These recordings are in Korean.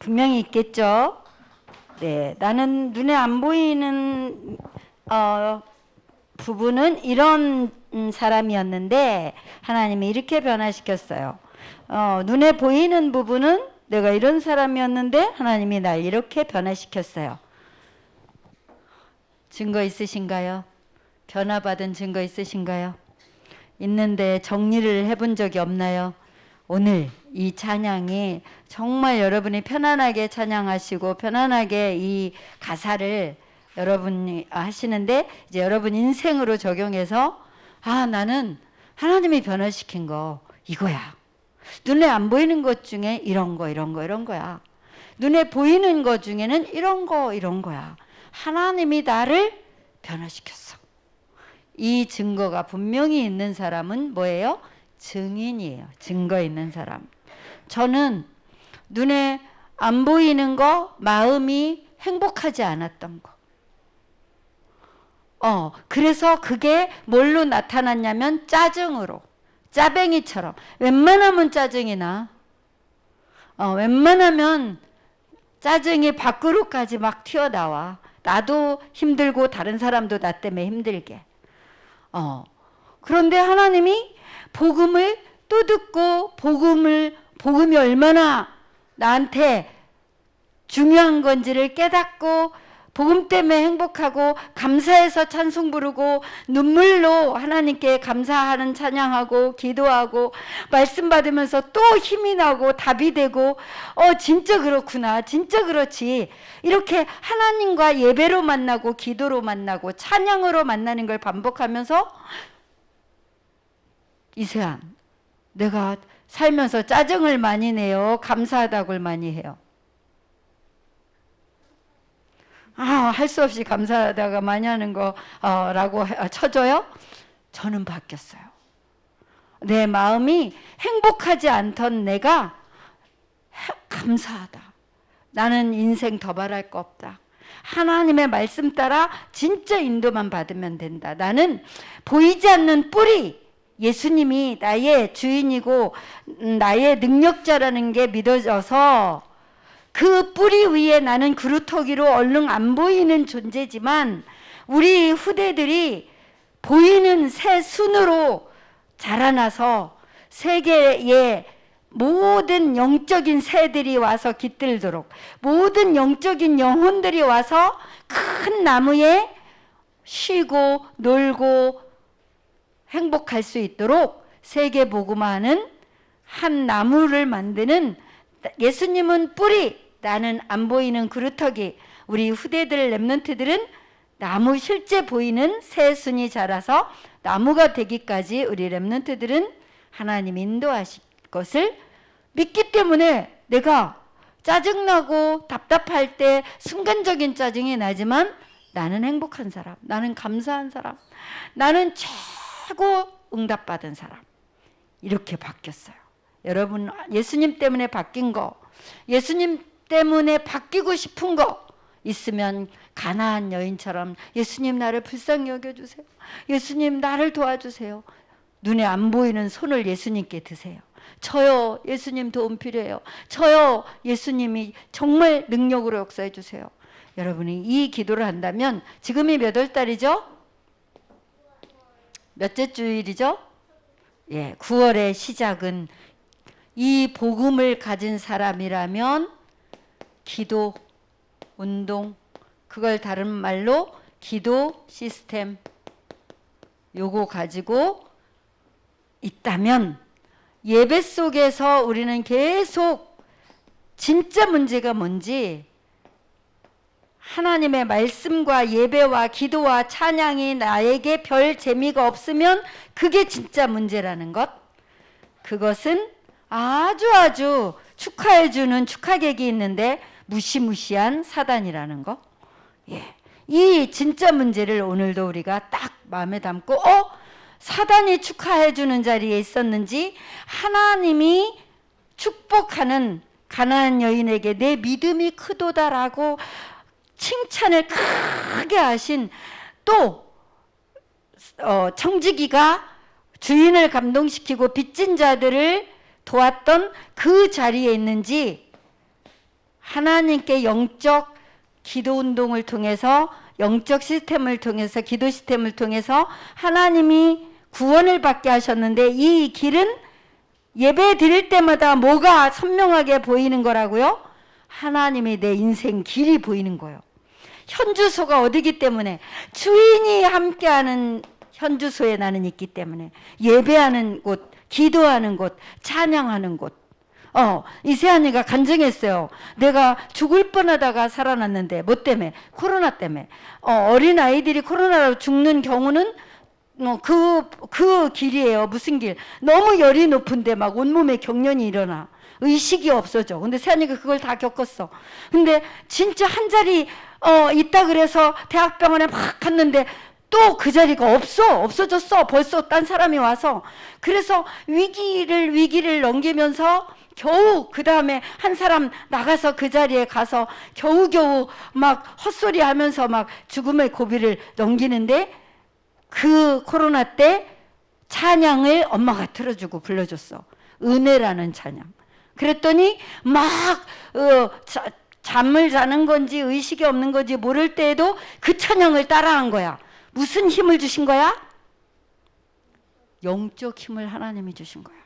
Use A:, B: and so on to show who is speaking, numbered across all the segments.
A: 분명히 있겠죠. 네, 나는 눈에 안 보이는 부분은 이런 사람이었는데 하나님이 이렇게 변화시켰어요. 눈에 보이는 부분은 내가 이런 사람이었는데 하나님이 날 이렇게 변화시켰어요. 증거 있으신가요? 변화받은 증거 있으신가요? 있는데 정리를 해본 적이 없나요? 오늘 이 찬양이 정말 여러분이 편안하게 찬양하시고 편안하게 이 가사를 여러분이 하시는데 이제 여러분 인생으로 적용해서 나는 하나님이 변화시킨 거 이거야. 눈에 안 보이는 것 중에 이런 거야. 눈에 보이는 것 중에는 이런 거야. 하나님이 나를 변화시켰어. 이 증거가 분명히 있는 사람은 뭐예요? 증인이에요. 증거 있는 사람. 저는 눈에 안 보이는 거, 마음이 행복하지 않았던 거. 그래서 그게 뭘로 나타났냐면 짜증으로. 짜뱅이처럼. 웬만하면 짜증이 나. 웬만하면 짜증이 밖으로까지 막 튀어나와. 나도 힘들고 다른 사람도 나 때문에 힘들게. 그런데 하나님이 복음을 또 듣고 복음이 얼마나 나한테 중요한 건지를 깨닫고 복음 때문에 행복하고 감사해서 찬송 부르고 눈물로 하나님께 감사하는 찬양하고 기도하고 말씀 받으면서 또 힘이 나고 답이 되고 진짜 그렇구나, 진짜 그렇지, 이렇게 하나님과 예배로 만나고 기도로 만나고 찬양으로 만나는 걸 반복하면서 이세안, 내가 살면서 짜증을 많이 내요, 감사하다고를 많이 해요? 할 수 없이 감사하다가 많이 하는 거라고 쳐줘요? 저는 바뀌었어요. 내 마음이 행복하지 않던 내가 감사하다. 나는 인생 더 바랄 거 없다. 하나님의 말씀 따라 진짜 인도만 받으면 된다. 나는 보이지 않는 뿌리, 예수님이 나의 주인이고 나의 능력자라는 게 믿어져서 그 뿌리 위에 나는 그루터기로 얼른 안 보이는 존재지만 우리 후대들이 보이는 새 순으로 자라나서 세계의 모든 영적인 새들이 와서 깃들도록, 모든 영적인 영혼들이 와서 큰 나무에 쉬고 놀고 행복할 수 있도록 세계 복음화하는 한 나무를 만드는, 예수님은 뿌리, 나는 안 보이는 그루터기. 우리 후대들 렘넌트들은 나무, 실제 보이는 새 순이 자라서 나무가 되기까지 우리 렘넌트들은 하나님 인도하실 것을 믿기 때문에 내가 짜증나고 답답할 때 순간적인 짜증이 나지만 나는 행복한 사람, 나는 감사한 사람, 나는 최고 응답받은 사람, 이렇게 바뀌었어요. 여러분, 예수님 때문에 바뀐 거, 예수님 때문에 바뀌고 싶은 거 있으면 가나안 여인처럼 예수님 나를 불쌍히 여겨주세요. 예수님 나를 도와주세요. 눈에 안 보이는 손을 예수님께 드세요. 저요, 예수님 도움 필요해요. 저요, 예수님이 정말 능력으로 역사해 주세요. 여러분이 이 기도를 한다면, 지금이 몇 월 달이죠? 몇째 주일이죠? 9월의 시작은 이 복음을 가진 사람이라면 기도, 운동, 그걸 다른 말로 기도 시스템, 요거 가지고 있다면 예배 속에서 우리는 계속 진짜 문제가 뭔지, 하나님의 말씀과 예배와 기도와 찬양이 나에게 별 재미가 없으면 그게 진짜 문제라는 것, 그것은 아주 축하해주는 축하객이 있는데 무시무시한 사단이라는 거. 이 진짜 문제를 오늘도 우리가 딱 마음에 담고 사단이 축하해주는 자리에 있었는지 하나님이 축복하는 가나안 여인에게 내 믿음이 크도다라고 칭찬을 크게 하신, 또 청지기가 주인을 감동시키고 빚진 자들을 도왔던 그 자리에 있는지 하나님께 영적 기도 운동을 통해서, 영적 시스템을 통해서, 기도 시스템을 통해서 하나님이 구원을 받게 하셨는데, 이 길은 예배 드릴 때마다 뭐가 선명하게 보이는 거라고요? 하나님이 내 인생 길이 보이는 거예요. 현주소가 어디기 때문에? 주인이 함께하는 현주소에 나는 있기 때문에. 예배하는 곳, 기도하는 곳, 찬양하는 곳. 이세안이가 간증했어요. 내가 죽을 뻔하다가 살아났는데, 뭐 때문에? 코로나 때문에. 어린 아이들이 코로나로 죽는 경우는 그 길이에요. 무슨 길? 너무 열이 높은데 막 온몸에 경련이 일어나. 의식이 없어져. 근데 세안이가 그걸 다 겪었어. 근데 진짜 한 자리 있다 그래서 대학병원에 막 갔는데 또 그 자리가 없어졌어. 벌써 딴 사람이 와서. 그래서 위기를 넘기면서 겨우 그 다음에 한 사람 나가서 그 자리에 가서 겨우겨우 막 헛소리 하면서 막 죽음의 고비를 넘기는데, 그 코로나 때 찬양을 엄마가 틀어주고 불러줬어. 은혜라는 찬양. 그랬더니 막 잠을 자는 건지 의식이 없는 건지 모를 때에도 그 찬양을 따라한 거야. 무슨 힘을 주신 거야? 영적 힘을 하나님이 주신 거야.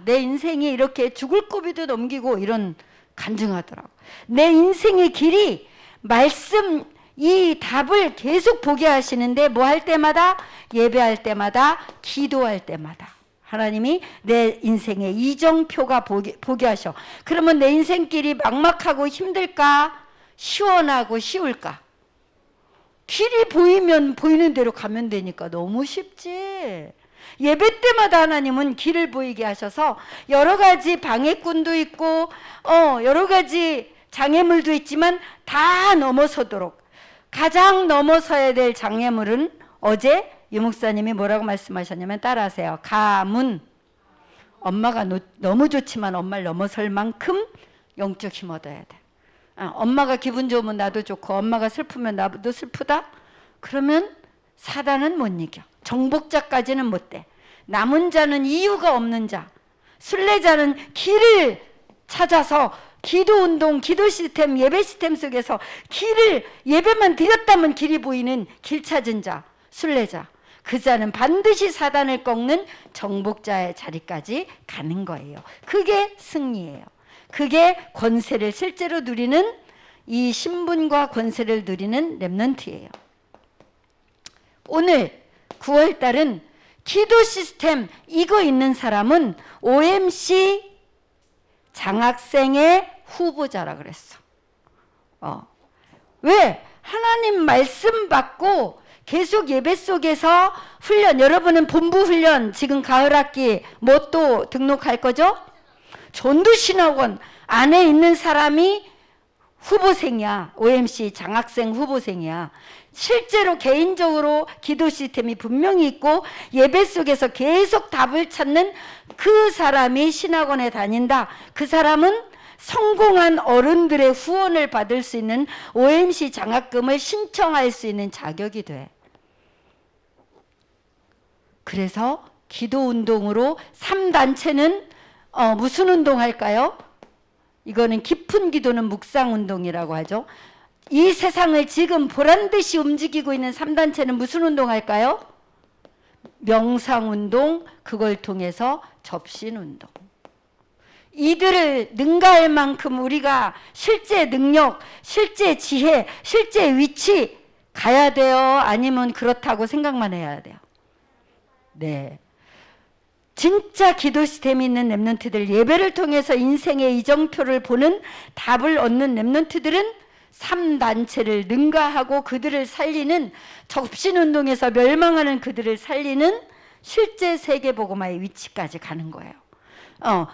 A: 내 인생이 이렇게 죽을 고비도 넘기고, 이런 간증하더라고. 내 인생의 길이 말씀, 이 답을 계속 보게 하시는데, 뭐 할 때마다? 예배할 때마다, 기도할 때마다 하나님이 내 인생의 이정표가 보게 하셔. 그러면 내 인생길이 막막하고 힘들까? 시원하고 쉬울까? 길이 보이면 보이는 대로 가면 되니까 너무 쉽지. 예배 때마다 하나님은 길을 보이게 하셔서 여러 가지 방해꾼도 있고 여러 가지 장애물도 있지만 다 넘어서도록, 가장 넘어서야 될 장애물은 어제 유 목사님이 뭐라고 말씀하셨냐면, 따라하세요. 가문. 엄마가 너무 좋지만 엄마를 넘어설 만큼 영적 힘 얻어야 돼. 엄마가 기분 좋으면 나도 좋고, 엄마가 슬프면 나도 슬프다? 그러면 사단은 못 이겨. 정복자까지는 못 돼. 남은 자는 이유가 없는 자. 순례자는 길을 찾아서 기도 운동, 기도 시스템, 예배 시스템 속에서 길을, 예배만 드렸다면 길이 보이는 길 찾은 자, 순례자. 그 자는 반드시 사단을 꺾는 정복자의 자리까지 가는 거예요. 그게 승리예요. 그게 권세를 실제로 누리는, 이 신분과 권세를 누리는 렘넌트예요. 오늘 9월달은 기도 시스템 이거 있는 사람은 OMC 장학생의 후보자라 그랬어. 왜? 하나님 말씀 받고 계속 예배 속에서 훈련, 여러분은 본부 훈련 지금 가을 학기 뭐 또 등록할 거죠? 전도신학원 안에 있는 사람이 후보생이야. OMC 장학생 후보생이야. 실제로 개인적으로 기도 시스템이 분명히 있고 예배 속에서 계속 답을 찾는 그 사람이 신학원에 다닌다. 그 사람은 성공한 어른들의 후원을 받을 수 있는 OMC 장학금을 신청할 수 있는 자격이 돼. 그래서 기도 운동으로 3단체는 무슨 운동할까요? 이거는 깊은 기도는 묵상 운동이라고 하죠. 이 세상을 지금 보란듯이 움직이고 있는 3단체는 무슨 운동할까요? 명상 운동, 그걸 통해서 접신 운동. 이들을 능가할 만큼 우리가 실제 능력, 실제 지혜, 실제 위치 가야 돼요? 아니면 그렇다고 생각만 해야 돼요? 네. 진짜 기도 시스템이 있는 렘넌트들, 예배를 통해서 인생의 이정표를 보는 답을 얻는 렘넌트들은 3단체를 능가하고 그들을 살리는, 접신운동에서 멸망하는 그들을 살리는 실제 세계복음화의 위치까지 가는 거예요.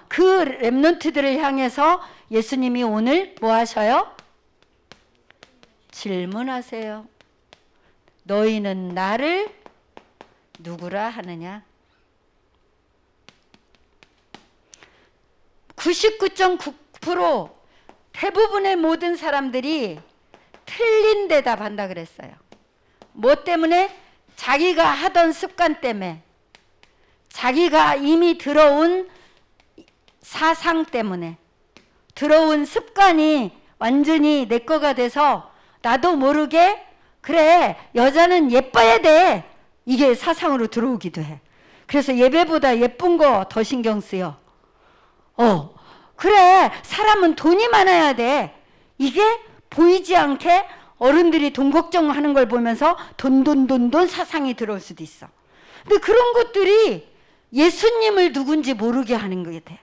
A: 그 렘넌트들을 향해서 예수님이 오늘 뭐 하셔요? 질문하세요. 너희는 나를 누구라 하느냐? 99.9% 대부분의 모든 사람들이 틀린 대답한다 그랬어요. 뭐 때문에? 자기가 하던 습관 때문에, 자기가 이미 들어온 사상 때문에, 들어온 습관이 완전히 내 거가 돼서 나도 모르게 그래 여자는 예뻐야 돼 이게 사상으로 들어오기도 해. 그래서 예배보다 예쁜 거 더 신경 쓰여. 그래 사람은 돈이 많아야 돼. 이게 보이지 않게 어른들이 돈 걱정하는 걸 보면서 돈 사상이 들어올 수도 있어. 근데 그런 것들이 예수님을 누군지 모르게 하는 게 돼.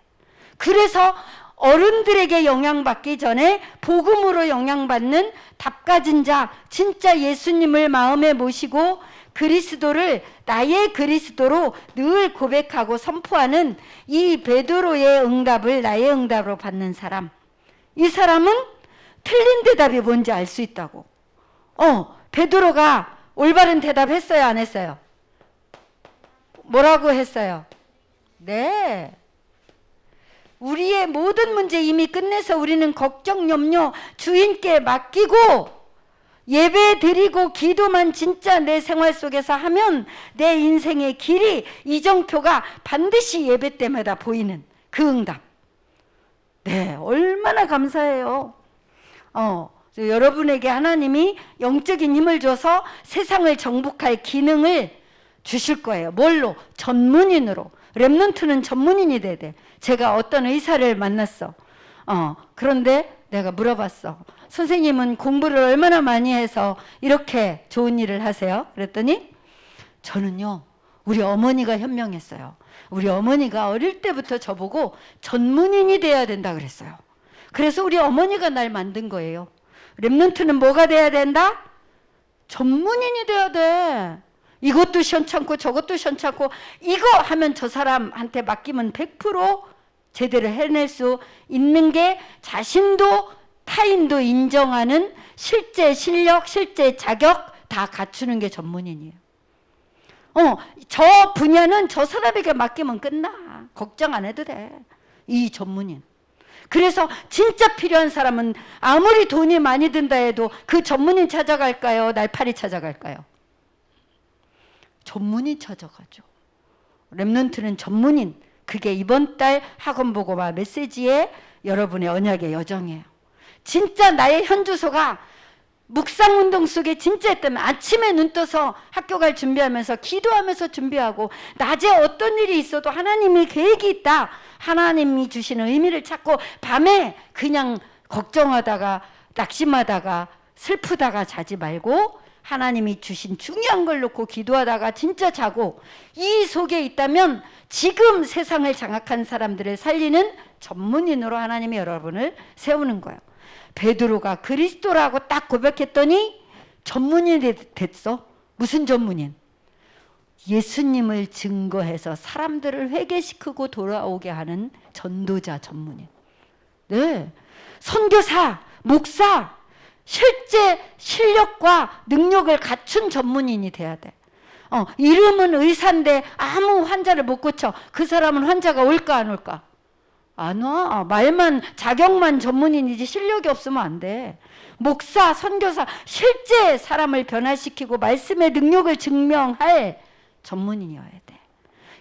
A: 그래서 어른들에게 영향받기 전에 복음으로 영향받는 답가진 자, 진짜 예수님을 마음에 모시고 그리스도를 나의 그리스도로 늘 고백하고 선포하는 이 베드로의 응답을 나의 응답으로 받는 사람. 이 사람은 틀린 대답이 뭔지 알 수 있다고. 베드로가 올바른 대답했어요, 안 했어요? 뭐라고 했어요? 네. 우리의 모든 문제 이미 끝내서 우리는 걱정, 염려 주인께 맡기고 예배 드리고 기도만 진짜 내 생활 속에서 하면 내 인생의 길이 이정표가 반드시 예배 때마다 보이는 그 응답. 네, 얼마나 감사해요. 여러분에게 하나님이 영적인 힘을 줘서 세상을 정복할 기능을 주실 거예요. 뭘로? 전문인으로. 렘넌트는 전문인이 돼야 돼. 제가 어떤 의사를 만났어. 그런데 내가 물어봤어. 선생님은 공부를 얼마나 많이 해서 이렇게 좋은 일을 하세요? 그랬더니 저는요, 우리 어머니가 현명했어요. 우리 어머니가 어릴 때부터 저보고 전문인이 돼야 된다 그랬어요. 그래서 우리 어머니가 날 만든 거예요. 렘넌트는 뭐가 돼야 된다? 전문인이 돼야 돼. 이것도 시원찮고 저것도 시원찮고 이거 하면 저 사람한테 맡기면 100% 제대로 해낼 수 있는 게 자신도 타인도 인정하는 실제 실력, 실제 자격 다 갖추는 게 전문인이에요. 저 분야는 저 사람에게 맡기면 끝나. 걱정 안 해도 돼. 이 전문인. 그래서 진짜 필요한 사람은 아무리 돈이 많이 든다 해도 그 전문인 찾아갈까요? 날파리 찾아갈까요? 전문인 찾아가죠. 렘넌트는 전문인. 그게 이번 달 학원 보고와 메시지의 여러분의 언약의 여정이에요. 진짜 나의 현주소가 묵상운동 속에 진짜 했다면 아침에 눈 떠서 학교 갈 준비하면서 기도하면서 준비하고 낮에 어떤 일이 있어도 하나님이 계획이 있다. 하나님이 주시는 의미를 찾고 밤에 그냥 걱정하다가 낙심하다가 슬프다가 자지 말고 하나님이 주신 중요한 걸 놓고 기도하다가 진짜 자고 이 속에 있다면 지금 세상을 장악한 사람들을 살리는 전문인으로 하나님이 여러분을 세우는 거예요. 베드로가 그리스도라고 딱 고백했더니 전문인이 됐어. 무슨 전문인? 예수님을 증거해서 사람들을 회개시키고 돌아오게 하는 전도자 전문인. 네, 선교사, 목사, 실제 실력과 능력을 갖춘 전문인이 돼야 돼. 이름은 의사인데 아무 환자를 못 고쳐. 그 사람은 환자가 올까 안 올까? 안 와. 말만 자격만 전문인이지 실력이 없으면 안 돼. 목사, 선교사, 실제 사람을 변화시키고 말씀의 능력을 증명할 전문인이어야 돼.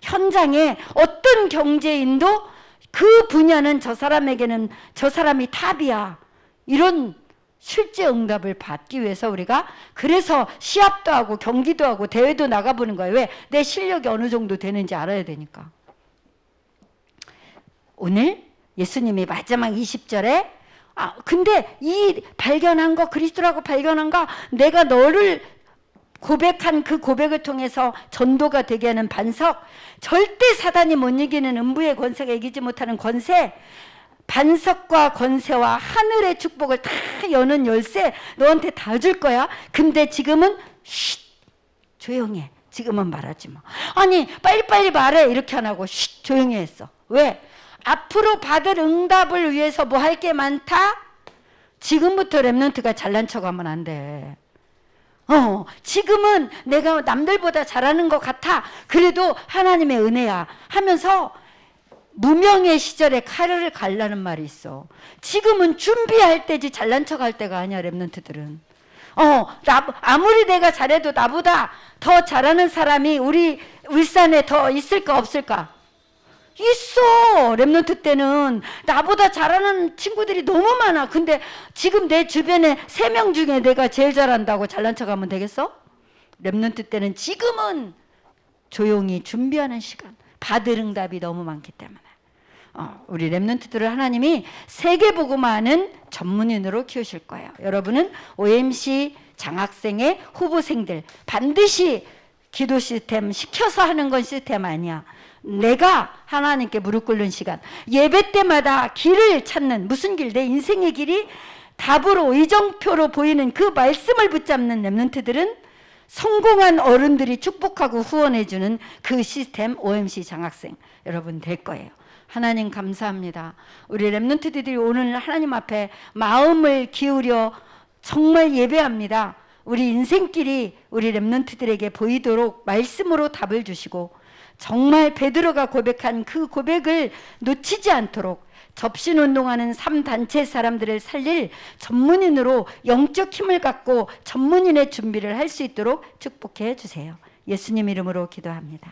A: 현장에 어떤 경제인도 그 분야는 저 사람에게는 저 사람이 탑이야. 이런 실제 응답을 받기 위해서 우리가 그래서 시합도 하고 경기도 하고 대회도 나가보는 거예요. 왜? 내 실력이 어느 정도 되는지 알아야 되니까. 오늘 예수님이 마지막 20절에 근데 이 발견한 거 그리스도라고 발견한 거 내가 너를 고백한 그 고백을 통해서 전도가 되게 하는 반석, 절대 사단이 못 이기는 음부의 권세가 이기지 못하는 권세, 반석과 권세와 하늘의 축복을 다 여는 열쇠 너한테 다 줄 거야. 근데 지금은 쉿, 조용히 해. 지금은 말하지 마. 아니 빨리빨리 말해 이렇게 안 하고 쉿, 조용히 했어. 왜? 앞으로 받을 응답을 위해서 뭐 할 게 많다? 지금부터 렘넌트가 잘난 척하면 안 돼. 지금은 내가 남들보다 잘하는 것 같아. 그래도 하나님의 은혜야 하면서 무명의 시절에 칼을 갈라는 말이 있어. 지금은 준비할 때지 잘난 척할 때가 아니야. 렘넌트들은. 아무리 내가 잘해도 나보다 더 잘하는 사람이 우리 울산에 더 있을까 없을까? 있어. 랩런트 때는 나보다 잘하는 친구들이 너무 많아. 근데 지금 내 주변에 3명 중에 내가 제일 잘한다고 잘난 척하면 되겠어? 랩런트 때는 지금은 조용히 준비하는 시간, 받을 응답이 너무 많기 때문에 우리 랩런트들을 하나님이 세계복음화하는 전문인으로 키우실 거예요. 여러분은 OMC 장학생의 후보생들, 반드시 기도 시스템 시켜서 하는 건 시스템 아니야. 내가 하나님께 무릎 꿇는 시간, 예배 때마다 길을 찾는, 무슨 길? 내 인생의 길이 답으로, 이정표로 보이는 그 말씀을 붙잡는 랩런트들은 성공한 어른들이 축복하고 후원해주는 그 시스템 OMC 장학생 여러분 될 거예요. 하나님 감사합니다. 우리 랩런트들이 오늘 하나님 앞에 마음을 기울여 정말 예배합니다. 우리 인생길이 우리 랩런트들에게 보이도록 말씀으로 답을 주시고, 정말 베드로가 고백한 그 고백을 놓치지 않도록 접신운동하는 3단체 사람들을 살릴 전문인으로 영적 힘을 갖고 전문인의 준비를 할 수 있도록 축복해 주세요. 예수님 이름으로 기도합니다.